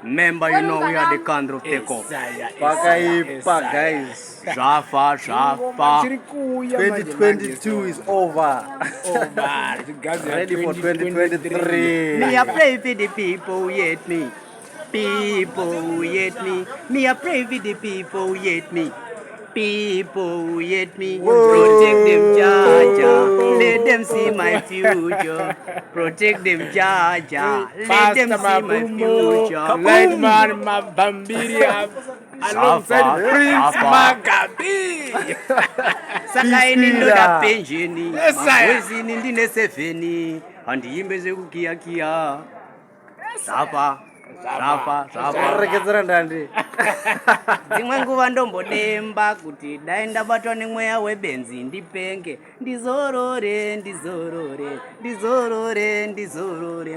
Remember, you know we are the country of takeoff. Pakaipa, guys. Shafa. 2022 is over. Ready for 2023. Me a pray for the people who hate me. People who hate me. Me a pray for the people who hate me. People who hate me. Protect them, Jaja. Let them see my future. Protect them, Jaja. Let them see my future. Lytman, Mapfumo, alongside Prince Maga. Sakaini ndoda penjeni. Wezini ndine 7. Handiyimbe zekukiya. Zapa. Rekedzera ndandi. Dzimwe nguva ndombodemba kuti dai ndabatwa nemweya webenzi ndipenge ndizorore.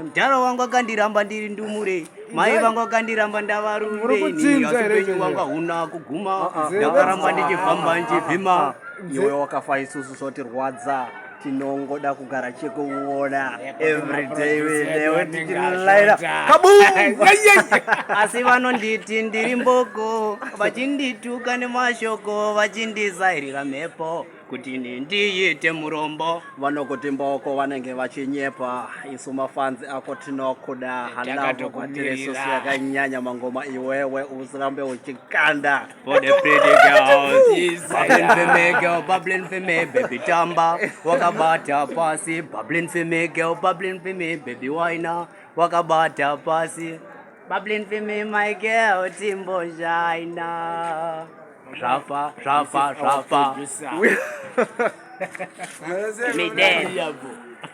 Mutaro wangu akandiramba ndiri ndumure, mai vangu akandiramba ndavarume, asi upenyu wangu huna kuguma, ndakaramba ndichifamba ndichibhima. Iwe wakafa isusu sotirwadza. Tinongoda kugara chekuona everyday wewe tichilaira kaboom. Asi vanonditi ndiri mboko, vachindituka nemashoko, vachindizairira mhepo kuti ndiite murombo. Vanokoti mboko vanenge vachinyepa. Isu mafanzi ako tinokuda. Hanavo kwatire susu yakanyanya mangoma iwewe usirambe uchikanda. For the pretty girls, bubbling for me, baby tamba. Wakabata pasi, bubbling for me, girl, bubbling for me, baby wina. Wakabata pasi, bubbling for me, my girl, timbo shina. Rafa. Me dead.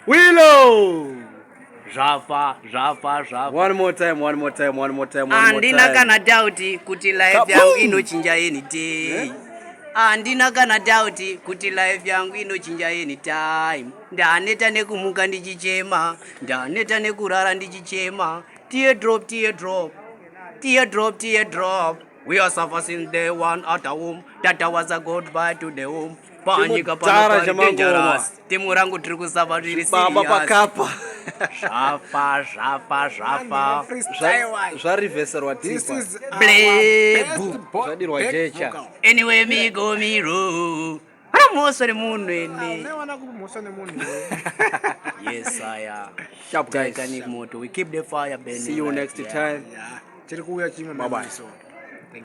Willow. Rafa. One more time. Andina kana dauti kuti life yangu inochinja anytime. Andina kana dauti kuti life yangu inochinja anytime. Ndaneta nekumuka ndichichema, ndaneta nekurara ndichichema. Teardrop. We are suffering day one at a home. That was a goodbye to the home. Panyika pana dangerous. Timu rangu tiri kusava riri serious. Baba pakapa. Shafa. Zvariveserwa tipa. Blebu. Zvadirwa jecha. Anyway, me go me ro. Most of the moon. Yes, I am. Sharp guys. We keep the fire burning. See you next time. Bye bye.